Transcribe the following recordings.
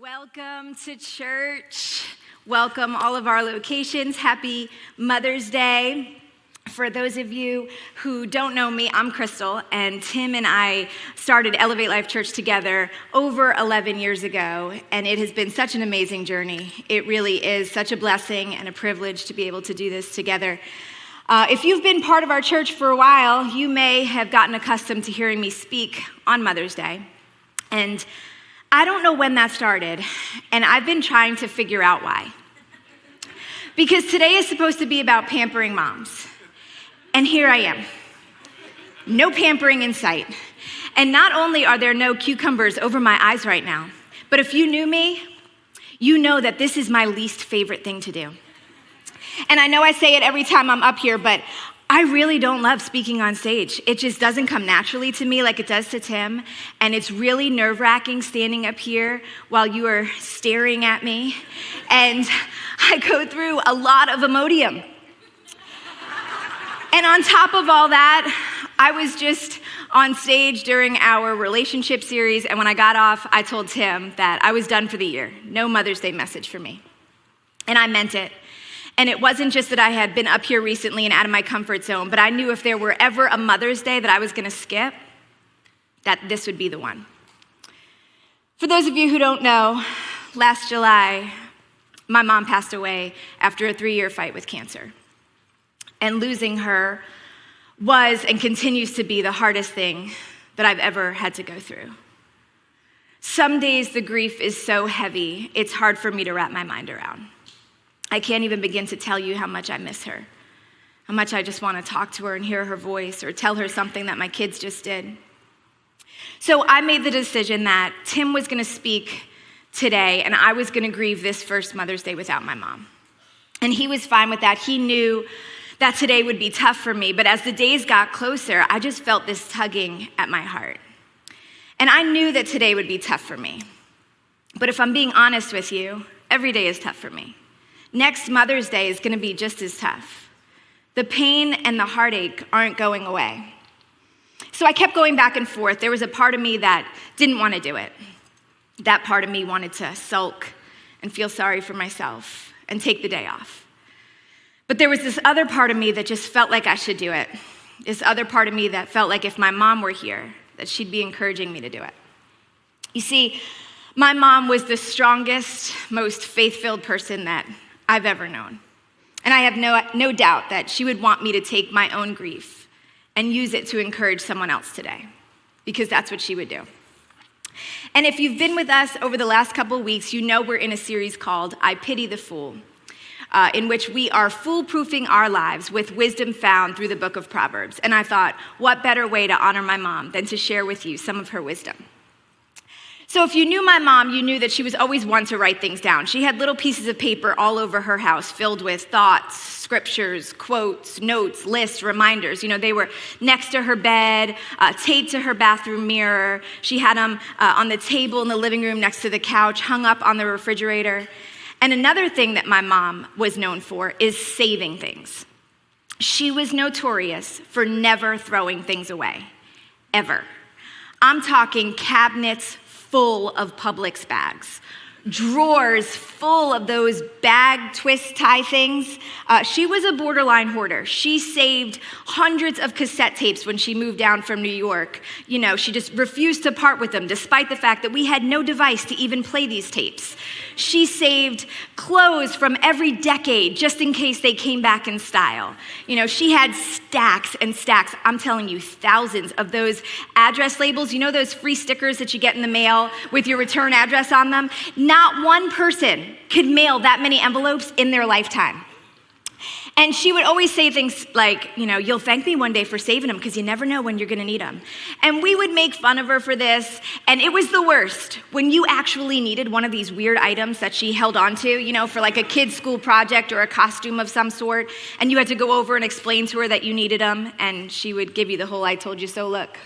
Welcome to church. Welcome all of our locations. Happy Mother's Day. For those of you who don't know me, I'm Crystal, and Tim and I started Elevate Life Church together over 11 years ago, and it has been such an amazing journey. It really is such a blessing and a privilege to be able to do this together. If you've been part of our church for a while, you may have gotten accustomed to hearing me speak on Mother's Day, and I don't know when that started, and I've been trying to figure out why. Because today is supposed to be about pampering moms, and here I am. No pampering in sight. And not only are there no cucumbers over my eyes right now, but if you knew me, you know that this is my least favorite thing to do. And I know I say it every time I'm up here, but I really don't love speaking on stage. It just doesn't come naturally to me like it does to Tim. And it's really nerve-wracking standing up here while you are staring at me. And I go through a lot of Imodium. And on top of all that, I was just on stage during our relationship series. And when I got off, I told Tim that I was done for the year. No Mother's Day message for me. And I meant it. And it wasn't just that I had been up here recently and out of my comfort zone, but I knew if there were ever a Mother's Day that I was going to skip, that this would be the one. For those of you who don't know, last July, my mom passed away after a 3-year fight with cancer. And losing her was and continues to be the hardest thing that I've ever had to go through. Some days the grief is so heavy, it's hard for me to wrap my mind around. I can't even begin to tell you how much I miss her, how much I just want to talk to her and hear her voice or tell her something that my kids just did. So I made the decision that Tim was going to speak today and I was going to grieve this first Mother's Day without my mom. And he was fine with that. He knew that today would be tough for me, but as the days got closer, I just felt this tugging at my heart. And I knew that today would be tough for me. But if I'm being honest with you, every day is tough for me. Next Mother's Day is going to be just as tough. The pain and the heartache aren't going away. So I kept going back and forth. There was a part of me that didn't want to do it. That part of me wanted to sulk and feel sorry for myself and take the day off. But there was this other part of me that just felt like I should do it. This other part of me that felt like if my mom were here, that she'd be encouraging me to do it. You see, my mom was the strongest, most faith-filled person that I've ever known. And I have no doubt that she would want me to take my own grief and use it to encourage someone else today, because that's what she would do. And if you've been with us over the last couple of weeks, you know we're in a series called I Pity the Fool, in which we are foolproofing our lives with wisdom found through the book of Proverbs. And I thought, what better way to honor my mom than to share with you some of her wisdom? So if you knew my mom, you knew that she was always one to write things down. She had little pieces of paper all over her house filled with thoughts, scriptures, quotes, notes, lists, reminders. You know, they were next to her bed, taped to her bathroom mirror. She had them on the table in the living room next to the couch, hung up on the refrigerator. And another thing that my mom was known for is saving things. She was notorious for never throwing things away, ever. I'm talking cabinets full of Publix bags, drawers full of those bag twist tie things. She was a borderline hoarder. She saved hundreds of cassette tapes when she moved down from New York. You know, she just refused to part with them, despite the fact that we had no device to even play these tapes. She saved clothes from every decade just in case they came back in style. You know, she had stacks and stacks, I'm telling you, thousands of those address labels. You know those free stickers that you get in the mail with your return address on them? Not one person could mail that many envelopes in their lifetime. And she would always say things like, you know, you'll thank me one day for saving them because you never know when you're going to need them. And we would make fun of her for this. And it was the worst when you actually needed one of these weird items that she held onto, you know, for like a kid's school project or a costume of some sort. And you had to go over and explain to her that you needed them. And she would give you the whole I told you so look.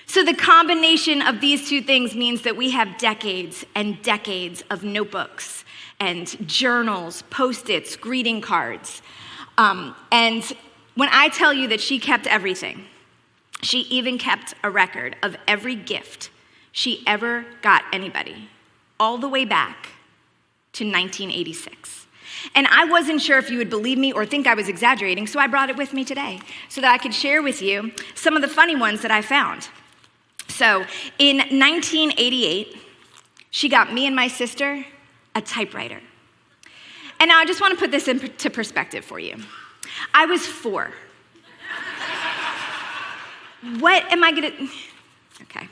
So the combination of these two things means that we have decades and decades of notebooks and journals, Post-its, greeting cards. And when I tell you that she kept everything, she even kept a record of every gift she ever got anybody. all the way back to 1986. And I wasn't sure if you would believe me or think I was exaggerating, so I brought it with me today so that I could share with you some of the funny ones that I found. So in 1988, she got me and my sister a typewriter. And now I just want to put this into perspective for you. I was 4. What am I gonna, okay.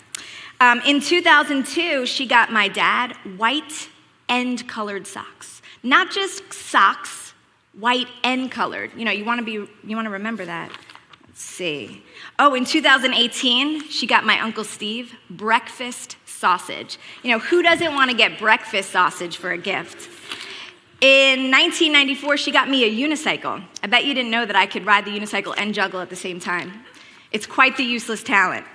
In 2002, she got my dad white and colored socks. Not just socks, white and colored. You want to remember that. Let's see. Oh, in 2018, she got my Uncle Steve breakfast sausage. Who doesn't want to get breakfast sausage for a gift? In 1994, she got me a unicycle. I bet you didn't know that I could ride the unicycle and juggle at the same time. It's quite the useless talent.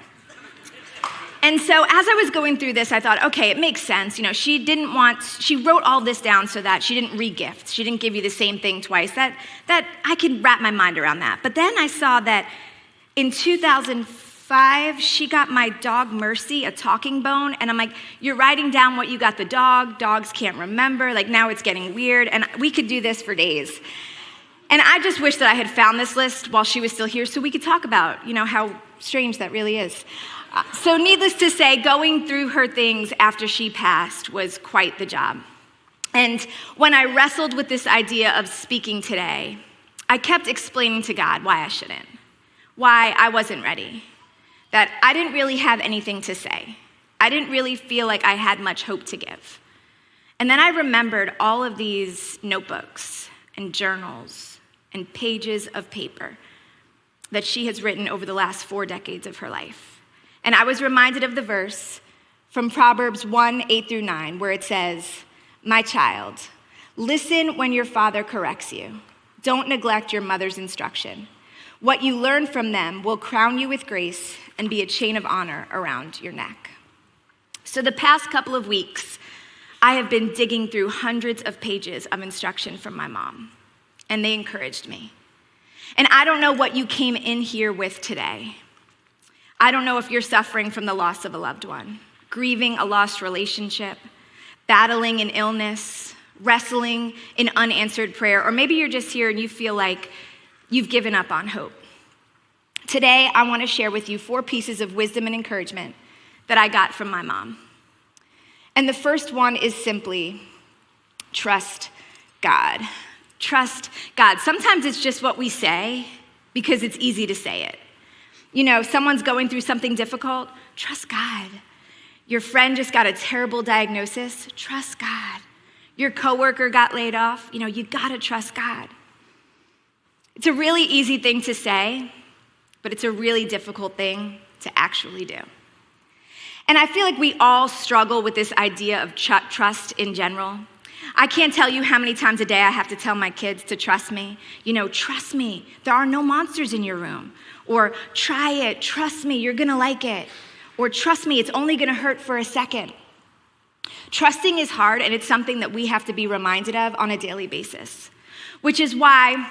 And so as I was going through this, I thought, okay, it makes sense. She wrote all this down so that she didn't re-gift. She didn't give you the same thing twice. That I could wrap my mind around that. But then I saw that in 2005, she got my dog Mercy a talking bone. And I'm like, you're writing down what you got the dog. Dogs can't remember. Now it's getting weird. And we could do this for days. And I just wish that I had found this list while she was still here so we could talk about, how strange that really is. So needless to say, going through her things after she passed was quite the job. And when I wrestled with this idea of speaking today, I kept explaining to God why I shouldn't, why I wasn't ready, that I didn't really have anything to say. I didn't really feel like I had much hope to give. And then I remembered all of these notebooks and journals and pages of paper that she has written over the last 4 decades of her life. And I was reminded of the verse from Proverbs 1:8-9, where it says, "My child, listen when your father corrects you. Don't neglect your mother's instruction. What you learn from them will crown you with grace and be a chain of honor around your neck." So the past couple of weeks, I have been digging through hundreds of pages of instruction from my mom, and they encouraged me. And I don't know what you came in here with today. I don't know if you're suffering from the loss of a loved one, grieving a lost relationship, battling an illness, wrestling in unanswered prayer, or maybe you're just here and you feel like you've given up on hope. Today, I want to share with you 4 pieces of wisdom and encouragement that I got from my mom. And the first one is simply, trust God. Trust God. Sometimes it's just what we say because it's easy to say it. Someone's going through something difficult, trust God. Your friend just got a terrible diagnosis, trust God. Your coworker got laid off, you gotta trust God. It's a really easy thing to say, but it's a really difficult thing to actually do. And I feel like we all struggle with this idea of trust in general. I can't tell you how many times a day I have to tell my kids to trust me. Trust me, there are no monsters in your room. Or try it, trust me, you're gonna like it. Or trust me, it's only gonna hurt for a second. Trusting is hard, and it's something that we have to be reminded of on a daily basis. Which is why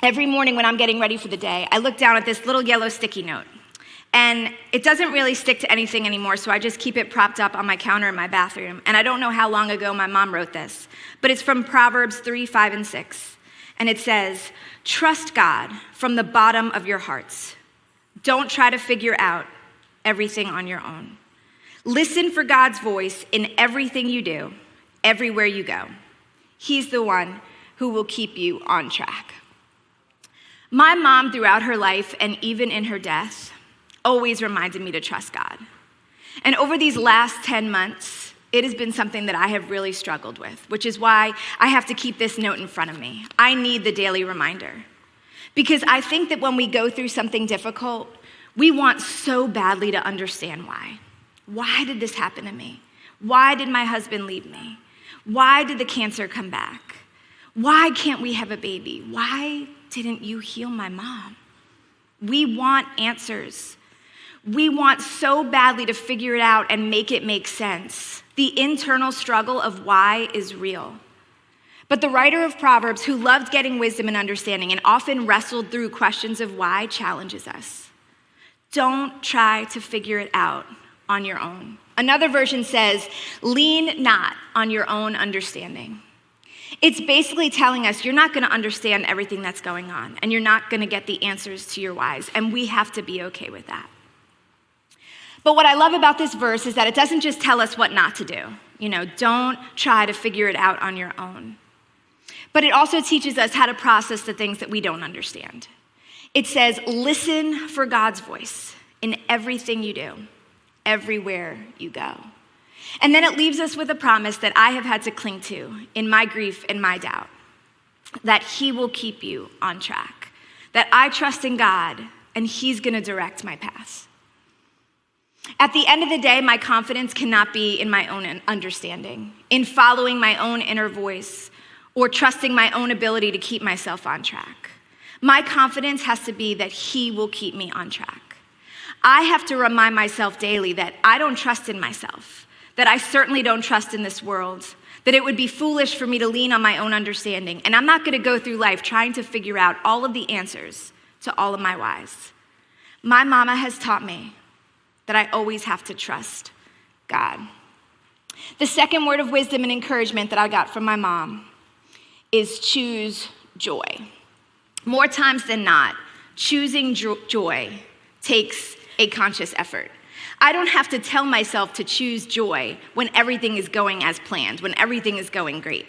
every morning when I'm getting ready for the day, I look down at this little yellow sticky note. And it doesn't really stick to anything anymore, so I just keep it propped up on my counter in my bathroom. And I don't know how long ago my mom wrote this, but it's from Proverbs 3:5-6. And it says, "Trust God from the bottom of your hearts. Don't try to figure out everything on your own. Listen for God's voice in everything you do, everywhere you go. He's the one who will keep you on track." My mom, throughout her life and even in her death, always reminded me to trust God. And over these last 10 months, it has been something that I have really struggled with, which is why I have to keep this note in front of me. I need the daily reminder. Because I think that when we go through something difficult, we want so badly to understand why. Why did this happen to me? Why did my husband leave me? Why did the cancer come back? Why can't we have a baby? Why didn't you heal my mom? We want answers. We want so badly to figure it out and make it make sense. The internal struggle of why is real. But the writer of Proverbs, who loved getting wisdom and understanding and often wrestled through questions of why, challenges us. Don't try to figure it out on your own. Another version says, lean not on your own understanding. It's basically telling us you're not going to understand everything that's going on, and you're not going to get the answers to your whys, and we have to be okay with that. But what I love about this verse is that it doesn't just tell us what not to do. Don't try to figure it out on your own. But it also teaches us how to process the things that we don't understand. It says, listen for God's voice in everything you do, everywhere you go. And then it leaves us with a promise that I have had to cling to in my grief and my doubt, that he will keep you on track, that I trust in God and he's going to direct my path. At the end of the day, my confidence cannot be in my own understanding, in following my own inner voice, or trusting my own ability to keep myself on track. My confidence has to be that he will keep me on track. I have to remind myself daily that I don't trust in myself, that I certainly don't trust in this world, that it would be foolish for me to lean on my own understanding, and I'm not going to go through life trying to figure out all of the answers to all of my whys. My mama has taught me that I always have to trust God. The second word of wisdom and encouragement that I got from my mom is choose joy. More times than not, choosing joy takes a conscious effort. I don't have to tell myself to choose joy when everything is going as planned, when everything is going great.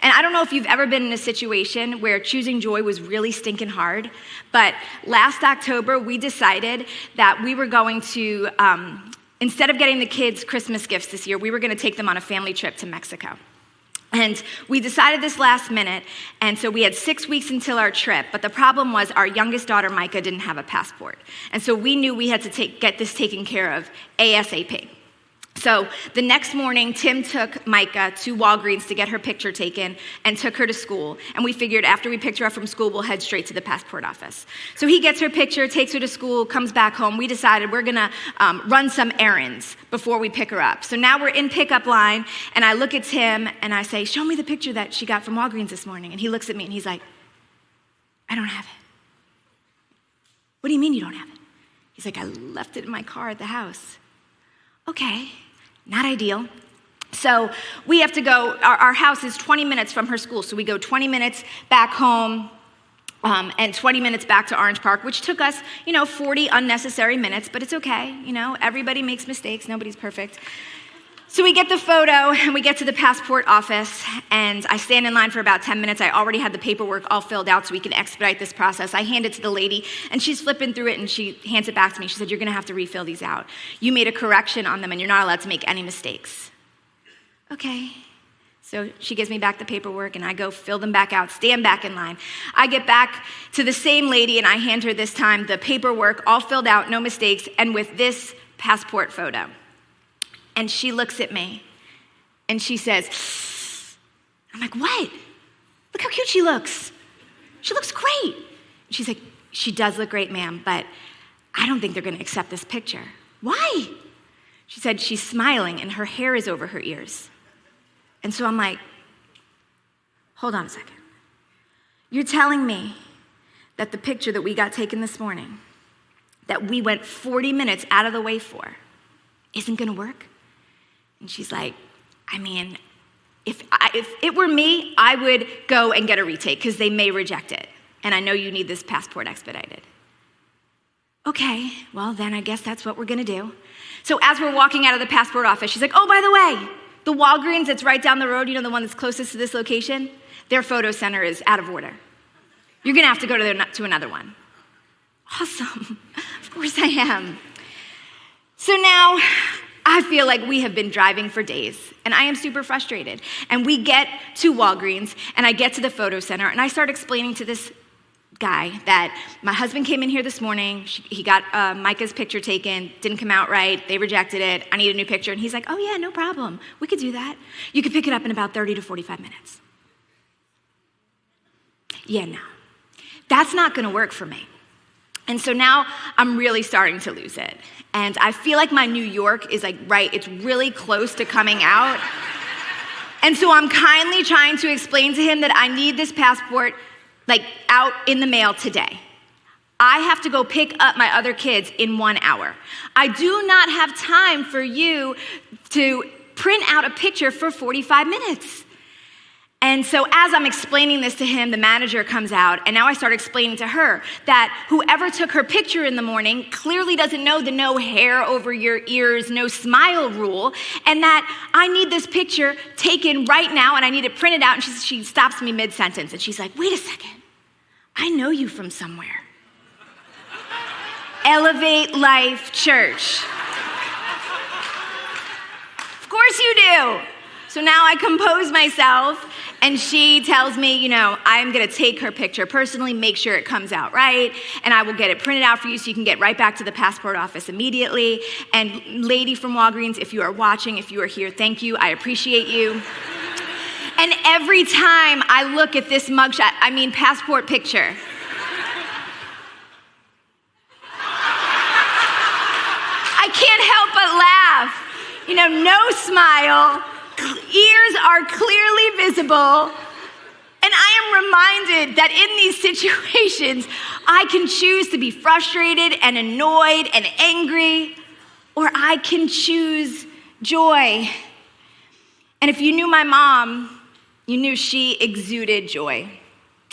And I don't know if you've ever been in a situation where choosing joy was really stinking hard, but last October we decided that we were going to, instead of getting the kids Christmas gifts this year, we were gonna take them on a family trip to Mexico. And we decided this last minute, and so we had 6 weeks until our trip, but the problem was our youngest daughter, Micah, didn't have a passport. And so we knew we had to get this taken care of ASAP. So the next morning, Tim took Micah to Walgreens to get her picture taken and took her to school. And we figured after we picked her up from school, we'll head straight to the passport office. So he gets her picture, takes her to school, comes back home. We decided we're gonna run some errands before we pick her up. So now we're in pickup line, and I look at Tim and I say, show me the picture that she got from Walgreens this morning. And he looks at me and he's like, I don't have it. What do you mean you don't have it? He's like, I left it in my car at the house. Okay, not ideal. So we have to go, our house is 20 minutes from her school, so we go 20 minutes back home and 20 minutes back to Orange Park, which took us, 40 unnecessary minutes, but it's okay, everybody makes mistakes, nobody's perfect. So we get the photo and we get to the passport office, and I stand in line for about 10 minutes. I already had the paperwork all filled out so we can expedite this process. I hand it to the lady and she's flipping through it and she hands it back to me. She said, you're gonna have to refill these out. You made a correction on them and you're not allowed to make any mistakes. Okay. So she gives me back the paperwork and I go fill them back out, stand back in line. I get back to the same lady and I hand her this time the paperwork all filled out, no mistakes, and with this passport photo. And she looks at me and she says, I'm like, what? Look how cute she looks. She looks great. She's like, she does look great, ma'am, but I don't think they're gonna accept this picture. Why? She said she's smiling and her hair is over her ears. And so I'm like, hold on a second. You're telling me that the picture that we got taken this morning, that we went 40 minutes out of the way for, isn't gonna work? And she's like, I mean, if it were me, I would go and get a retake because they may reject it. And I know you need this passport expedited. Okay, well then I guess that's what we're gonna do. So as we're walking out of the passport office, she's like, oh, by the way, the Walgreens that's right down the road, the one that's closest to this location, their photo center is out of order. You're gonna have to go to another one. Awesome, of course I am. So now, I feel like we have been driving for days, and I am super frustrated. And we get to Walgreens, and I get to the photo center, and I start explaining to this guy that my husband came in here this morning, he got Micah's picture taken, didn't come out right, they rejected it, I need a new picture. And he's like, oh yeah, no problem, we could do that. You could pick it up in about 30 to 45 minutes. Yeah, no, that's not gonna work for me. And so now I'm really starting to lose it. And I feel like my New York is it's really close to coming out. And so I'm kindly trying to explain to him that I need this passport out in the mail today. I have to go pick up my other kids in 1 hour. I do not have time for you to print out a picture for 45 minutes. And so as I'm explaining this to him, the manager comes out, and now I start explaining to her that whoever took her picture in the morning clearly doesn't know the no hair over your ears, no smile rule, and that I need this picture taken right now, and I need it printed out. And she stops me mid-sentence, and she's like, wait a second, I know you from somewhere. Elevate Life Church. Of course you do. So now I compose myself, and she tells me, I'm gonna take her picture personally, make sure it comes out right, and I will get it printed out for you so you can get right back to the passport office immediately. And lady from Walgreens, if you are watching, if you are here, thank you, I appreciate you. And every time I look at this mugshot, passport picture, I can't help but laugh. No smile, ears are clearly visible, and I am reminded that in these situations, I can choose to be frustrated and annoyed and angry, or I can choose joy. And if you knew my mom, you knew she exuded joy.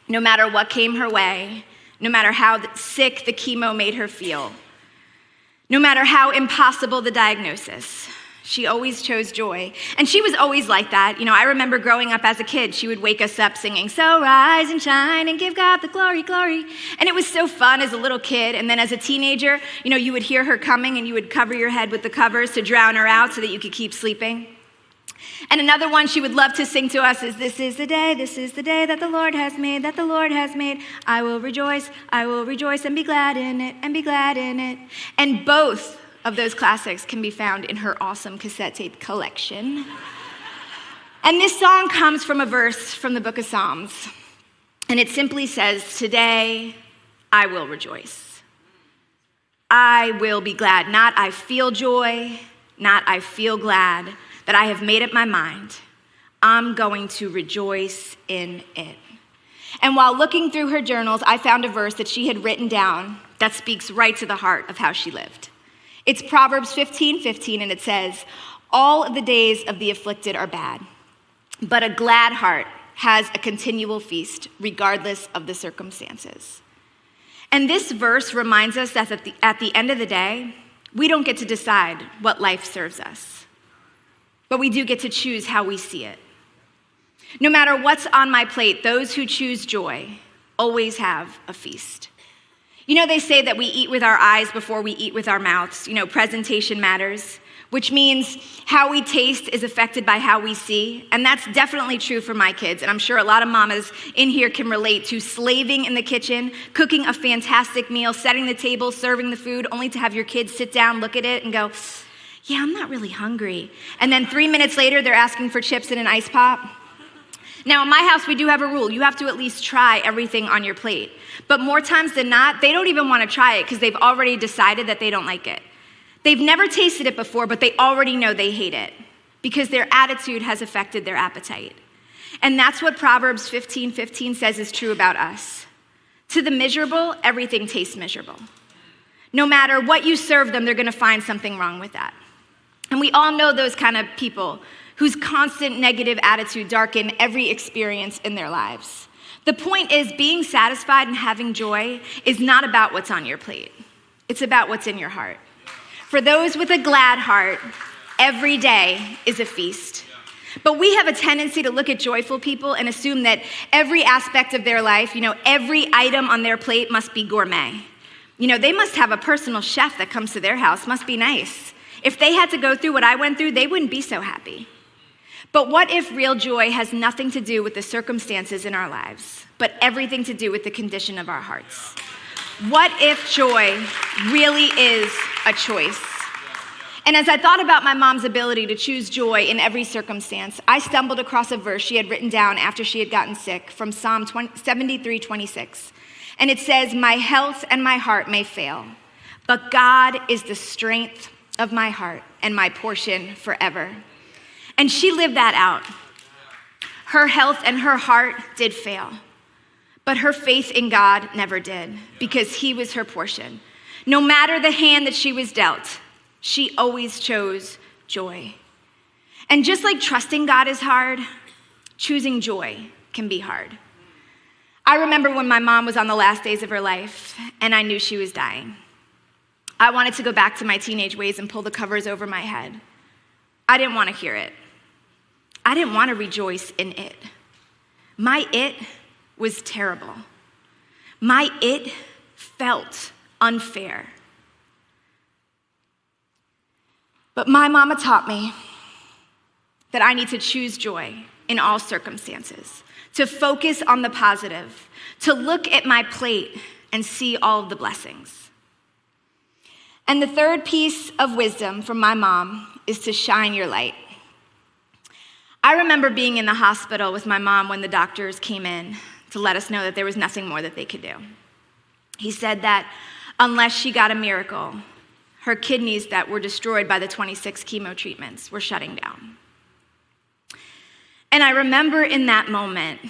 No matter what came her way, no matter how sick the chemo made her feel, no matter how impossible the diagnosis, she always chose joy. And she was always like that. I remember growing up as a kid, she would wake us up singing, so rise and shine and give God the glory, glory. And it was so fun as a little kid. And then as a teenager, you would hear her coming and you would cover your head with the covers to drown her out so that you could keep sleeping. And another one she would love to sing to us is, this is the day that the Lord has made, that the Lord has made. I will rejoice and be glad in it, and be glad in it. And both of those classics can be found in her awesome cassette tape collection. And this song comes from a verse from the book of Psalms. And it simply says, today I will rejoice. I will be glad. Not I feel joy, not I feel glad, that I have made up my mind. I'm going to rejoice in it. And while looking through her journals, I found a verse that she had written down that speaks right to the heart of how she lived. It's Proverbs 15:15, and it says, all of the days of the afflicted are bad, but a glad heart has a continual feast, regardless of the circumstances. And this verse reminds us that at the end of the day, we don't get to decide what life serves us, but we do get to choose how we see it. No matter what's on my plate, those who choose joy always have a feast. They say that we eat with our eyes before we eat with our mouths. Presentation matters, which means how we taste is affected by how we see. And that's definitely true for my kids. And I'm sure a lot of mamas in here can relate to slaving in the kitchen, cooking a fantastic meal, setting the table, serving the food, only to have your kids sit down, look at it, and go, yeah, I'm not really hungry. And then 3 minutes later, they're asking for chips and an ice pop. Now, in my house, we do have a rule. You have to at least try everything on your plate. But more times than not, they don't even want to try it because they've already decided that they don't like it. They've never tasted it before, but they already know they hate it because their attitude has affected their appetite. And that's what Proverbs 15:15 says is true about us. To the miserable, everything tastes miserable. No matter what you serve them, they're going to find something wrong with that. And we all know those kind of people whose constant negative attitude darken every experience in their lives. The point is, being satisfied and having joy is not about what's on your plate. It's about what's in your heart. For those with a glad heart, every day is a feast. But we have a tendency to look at joyful people and assume that every aspect of their life, every item on their plate must be gourmet. They must have a personal chef that comes to their house, must be nice. If they had to go through what I went through, they wouldn't be so happy. But what if real joy has nothing to do with the circumstances in our lives, but everything to do with the condition of our hearts? What if joy really is a choice? And as I thought about my mom's ability to choose joy in every circumstance, I stumbled across a verse she had written down after she had gotten sick from Psalm 73:26. And it says, my health and my heart may fail, but God is the strength of my heart and my portion forever. And she lived that out. Her health and her heart did fail, But her faith in God never did, because he was her portion. No matter the hand that she was dealt, she always chose joy. And just like trusting God is hard, choosing joy can be hard. I remember when my mom was on the last days of her life and I knew she was dying. I wanted to go back to my teenage ways and pull the covers over my head. I didn't want to hear it. I didn't want to rejoice in it. My it was terrible. My it felt unfair. But my mama taught me that I need to choose joy in all circumstances, to focus on the positive, to look at my plate and see all of the blessings. And the third piece of wisdom from my mom is to shine your light. I remember being in the hospital with my mom when the doctors came in to let us know that there was nothing more that they could do. He said that unless she got a miracle, her kidneys that were destroyed by the 26 chemo treatments were shutting down. And I remember in that moment,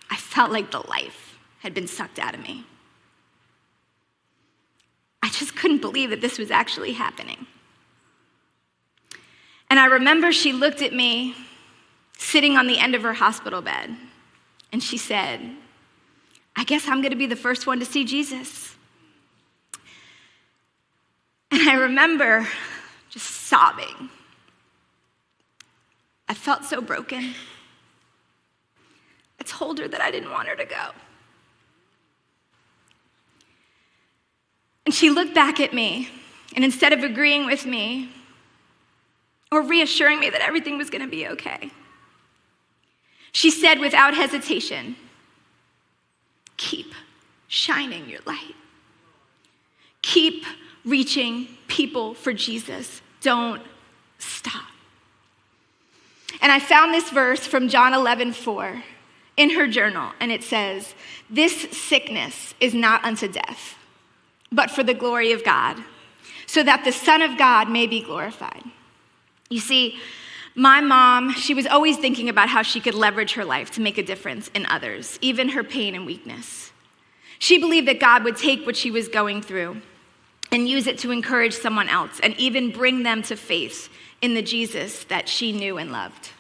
I felt like the life had been sucked out of me. I just couldn't believe that this was actually happening. And I remember she looked at me sitting on the end of her hospital bed, and she said, I guess I'm gonna be the first one to see Jesus. And I remember just sobbing. I felt so broken. I told her that I didn't want her to go. And she looked back at me, and instead of agreeing with me or reassuring me that everything was gonna be okay, she said without hesitation, keep shining your light. Keep reaching people for Jesus. Don't stop. And I found this verse from John 11:4 in her journal, and it says, this sickness is not unto death, but for the glory of God, so that the Son of God may be glorified. You see, my mom, she was always thinking about how she could leverage her life to make a difference in others, even her pain and weakness. She believed that God would take what she was going through and use it to encourage someone else and even bring them to faith in the Jesus that she knew and loved.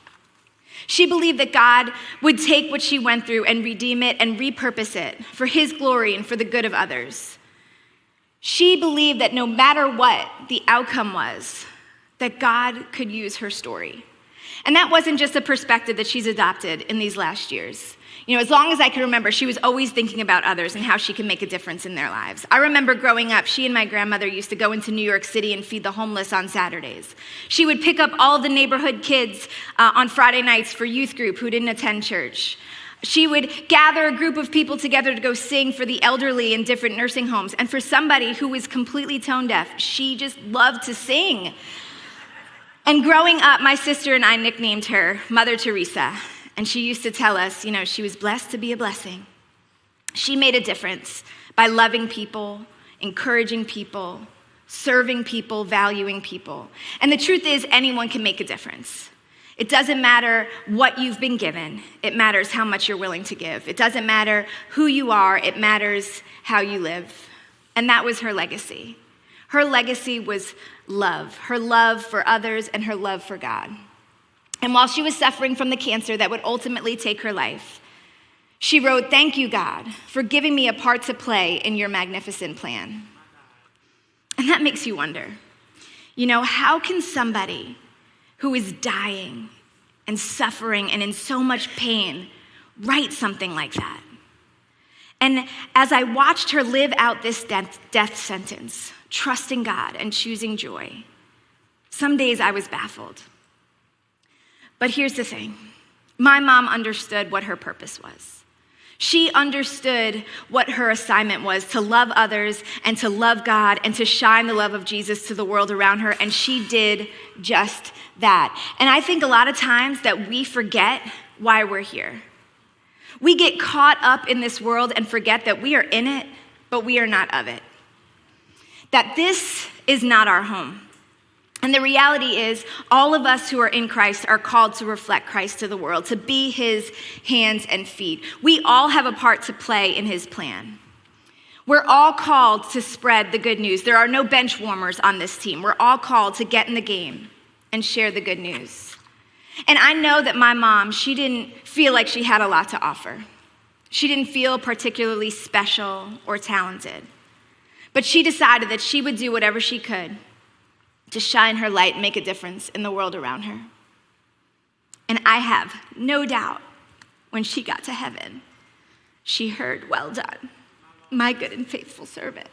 She believed that God would take what she went through and redeem it and repurpose it for his glory and for the good of others. She believed that no matter what the outcome was, that God could use her story. And that wasn't just a perspective that she's adopted in these last years. You know, as long as I can remember, she was always thinking about others and how she can make a difference in their lives. I remember growing up, she and my grandmother used to go into New York City and feed the homeless on Saturdays. She would pick up all the neighborhood kids on Friday nights for youth group who didn't attend church. She would gather a group of people together to go sing for the elderly in different nursing homes. And for somebody who was completely tone deaf, she just loved to sing. And growing up, my sister and I nicknamed her Mother Teresa. And she used to tell us, you know, she was blessed to be a blessing. She made a difference by loving people, encouraging people, serving people, valuing people. And the truth is, anyone can make a difference. It doesn't matter what you've been given. It matters how much you're willing to give. It doesn't matter who you are. It matters how you live. And that was her legacy. Her legacy was love, her love for others and her love for God. And while she was suffering from the cancer that would ultimately take her life, she wrote, "Thank you, God, for giving me a part to play in your magnificent plan." And that makes you wonder, you know, how can somebody who is dying and suffering and in so much pain write something like that? And as I watched her live out this death sentence, trusting God and choosing joy, some days I was baffled. But here's the thing. My mom understood what her purpose was. She understood what her assignment was, to love others and to love God and to shine the love of Jesus to the world around her, and she did just that. And I think a lot of times that we forget why we're here. We get caught up in this world and forget that we are in it, but we are not of it. That this is not our home. And the reality is, all of us who are in Christ are called to reflect Christ to the world, to be his hands and feet. We all have a part to play in his plan. We're all called to spread the good news. There are no bench warmers on this team. We're all called to get in the game and share the good news. And I know that my mom, she didn't feel like she had a lot to offer. She didn't feel particularly special or talented. But she decided that she would do whatever she could to shine her light and make a difference in the world around her. And I have no doubt when she got to heaven, she heard, "Well done, my good and faithful servant."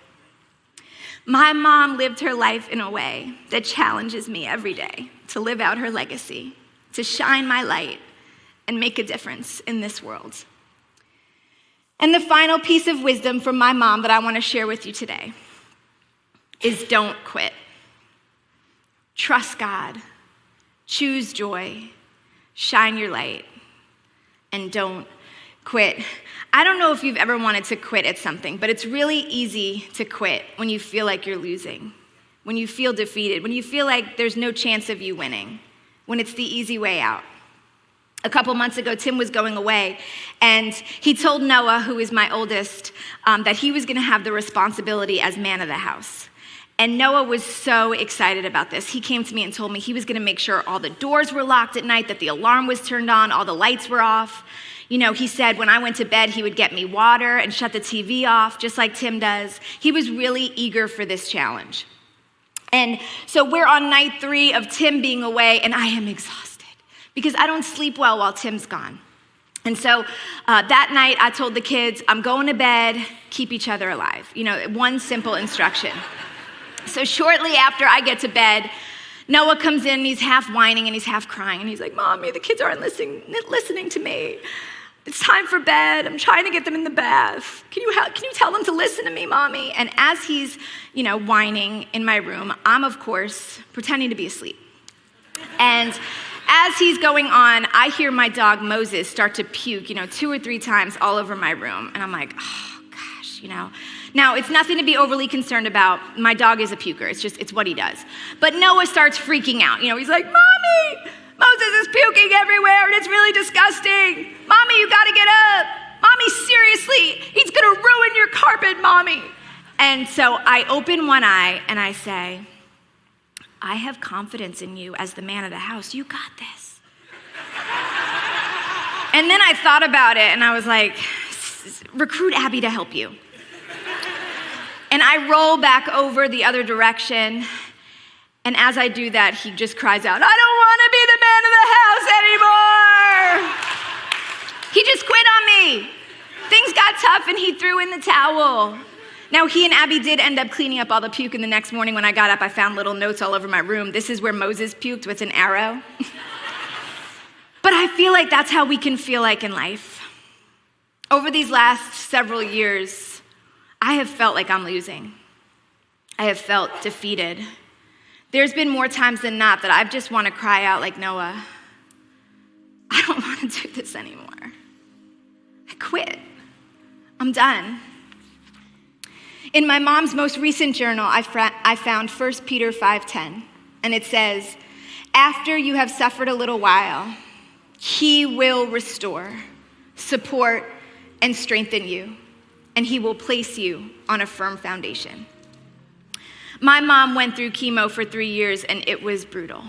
My mom lived her life in a way that challenges me every day to live out her legacy, to shine my light and make a difference in this world. And the final piece of wisdom from my mom that I want to share with you today is don't quit. Trust God, choose joy, shine your light, and don't quit. I don't know if you've ever wanted to quit at something, but it's really easy to quit when you feel like you're losing, when you feel defeated, when you feel like there's no chance of you winning, when it's the easy way out. A couple months ago, Tim was going away, and he told Noah, who is my oldest, that he was gonna have the responsibility as man of the house. And Noah was so excited about this. He came to me and told me he was gonna make sure all the doors were locked at night, that the alarm was turned on, all the lights were off. You know, he said when I went to bed, he would get me water and shut the TV off, just like Tim does. He was really eager for this challenge. And so we're on night 3 of Tim being away, and I am exhausted because I don't sleep well while Tim's gone. And so that night I told the kids, I'm going to bed, keep each other alive. You know, one simple instruction. So shortly after I get to bed, Noah comes in and he's half whining and he's half crying. And he's like, "Mommy, the kids aren't listening to me. It's time for bed. I'm trying to get them in the bath. Can you tell them to listen to me, Mommy?" And as he's, whining in my room, I'm, of course, pretending to be asleep. And as he's going on, I hear my dog Moses start to puke, 2 or 3 times all over my room. And I'm like, oh, gosh, Now, it's nothing to be overly concerned about. My dog is a puker. It's what he does. But Noah starts freaking out. He's like, "Mommy, Moses is puking everywhere and it's really disgusting. Mommy, you gotta get up. Mommy, seriously, he's gonna ruin your carpet, Mommy." And so I open one eye and I say, "I have confidence in you as the man of the house. You got this." And then I thought about it and I was like, recruit Abby to help you. And I roll back over the other direction. And as I do that, he just cries out, "I don't want to be the man of the house anymore." He just quit on me. Things got tough and he threw in the towel. Now, he and Abby did end up cleaning up all the puke, and the next morning when I got up, I found little notes all over my room. This is where Moses puked with an arrow. But I feel like that's how we can feel like in life. Over these last several years, I have felt like I'm losing. I have felt defeated. There's been more times than not that I just want to cry out like Noah, "I don't want to do this anymore. I quit. I'm done." In my mom's most recent journal, I found 1 Peter 5:10, and it says, "After you have suffered a little while, he will restore, support, and strengthen you, and he will place you on a firm foundation." My mom went through chemo for 3 years, and it was brutal.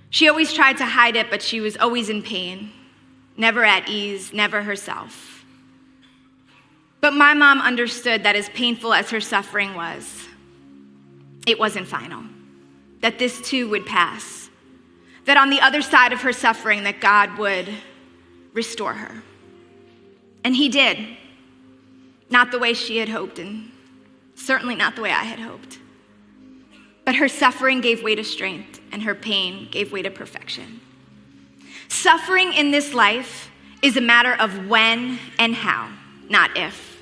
She always tried to hide it, but she was always in pain, never at ease, never herself. But my mom understood that as painful as her suffering was, it wasn't final, that this too would pass, that on the other side of her suffering, that God would restore her. And he did. Not the way she had hoped, and certainly not the way I had hoped. But her suffering gave way to strength, and her pain gave way to perfection. Suffering in this life is a matter of when and how, not if.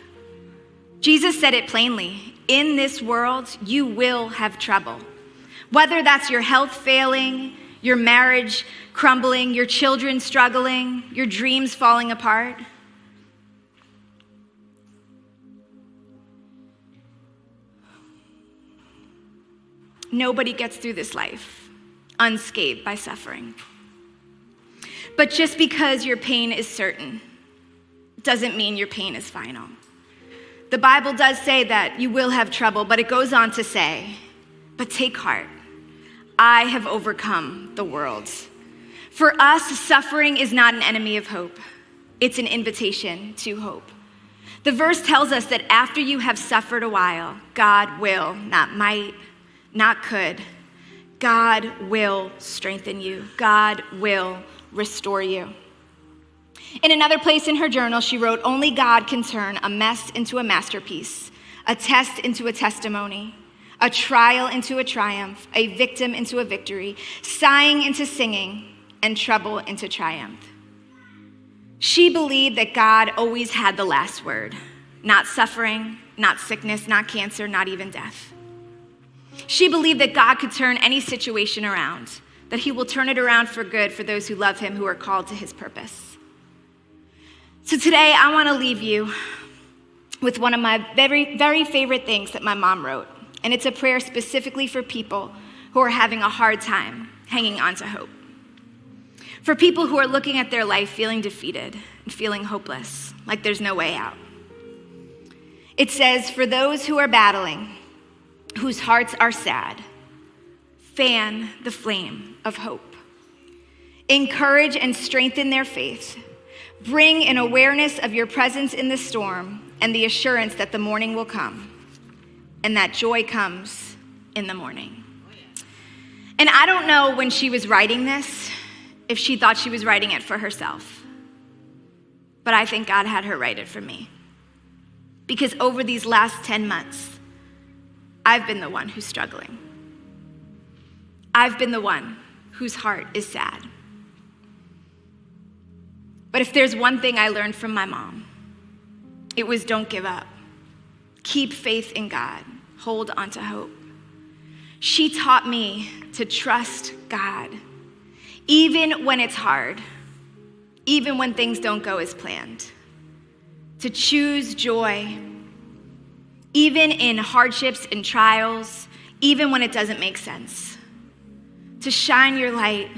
Jesus said it plainly, in this world, you will have trouble. Whether that's your health failing, your marriage crumbling, your children struggling, your dreams falling apart. Nobody gets through this life unscathed by suffering. But just because your pain is certain doesn't mean your pain is final. The Bible does say that you will have trouble, but it goes on to say, but take heart, I have overcome the world. For us, suffering is not an enemy of hope. It's an invitation to hope. The verse tells us that after you have suffered a while, God will, not might, not could, God will strengthen you. God will restore you. In another place in her journal, she wrote, only God can turn a mess into a masterpiece, a test into a testimony, a trial into a triumph, a victim into a victory, sighing into singing, and trouble into triumph. She believed that God always had the last word, not suffering, not sickness, not cancer, not even death. She believed that God could turn any situation around, that he will turn it around for good for those who love him, who are called to his purpose. So today, I want to leave you with one of my very, very favorite things that my mom wrote. And it's a prayer specifically for people who are having a hard time hanging on to hope. For people who are looking at their life feeling defeated and feeling hopeless, like there's no way out. It says, for those who are battling, whose hearts are sad, fan the flame of hope. Encourage and strengthen their faith. Bring an awareness of your presence in the storm and the assurance that the morning will come and that joy comes in the morning. And I don't know when she was writing this, if she thought she was writing it for herself. But I think God had her write it for me. Because over these last 10 months, I've been the one who's struggling. I've been the one whose heart is sad. But if there's one thing I learned from my mom, it was don't give up. Keep faith in God. Hold on to hope. She taught me to trust God, even when it's hard, even when things don't go as planned. To choose joy, even in hardships and trials, even when it doesn't make sense. To shine your light,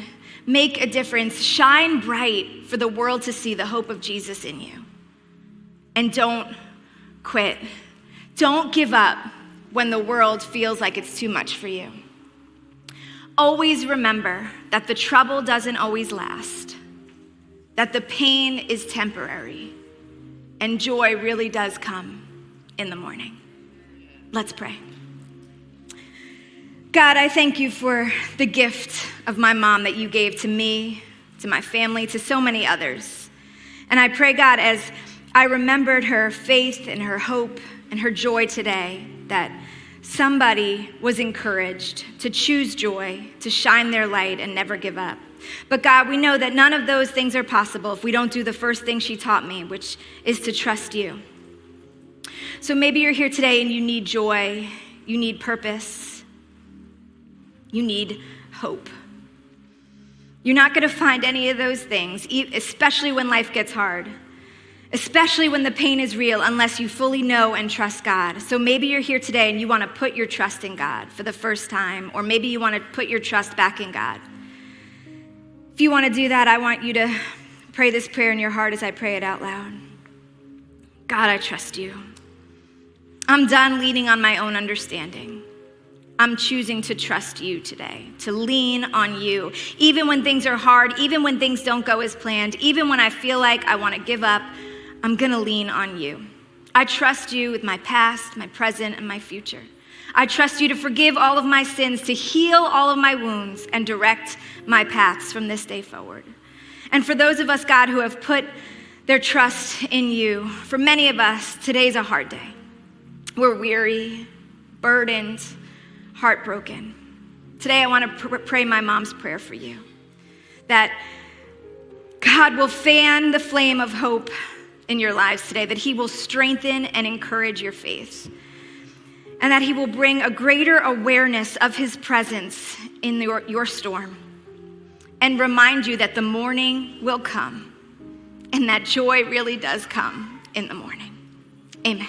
make a difference, shine bright for the world to see the hope of Jesus in you. And don't quit. Don't give up when the world feels like it's too much for you. Always remember that the trouble doesn't always last, that the pain is temporary, and joy really does come in the morning. Let's pray. God, I thank you for the gift of my mom that you gave to me, to my family, to so many others. And I pray, God, as I remembered her faith and her hope and her joy today, that somebody was encouraged to choose joy, to shine their light and never give up. But God, we know that none of those things are possible if we don't do the first thing she taught me, which is to trust you. So maybe you're here today and you need joy, you need purpose, you need hope. You're not going to find any of those things, especially when life gets hard, especially when the pain is real, unless you fully know and trust God. So maybe you're here today and you want to put your trust in God for the first time, or maybe you want to put your trust back in God. If you want to do that, I want you to pray this prayer in your heart as I pray it out loud. God, I trust you. I'm done leaning on my own understanding. I'm choosing to trust you today, to lean on you. Even when things are hard, even when things don't go as planned, even when I feel like I want to give up, I'm going to lean on you. I trust you with my past, my present, and my future. I trust you to forgive all of my sins, to heal all of my wounds, and direct my paths from this day forward. And for those of us, God, who have put their trust in you, for many of us, today's a hard day. We're weary, burdened, heartbroken. Today, I want to pray my mom's prayer for you, that God will fan the flame of hope in your lives today, that he will strengthen and encourage your faith, and that he will bring a greater awareness of his presence in your storm, and remind you that the morning will come, and that joy really does come in the morning. Amen.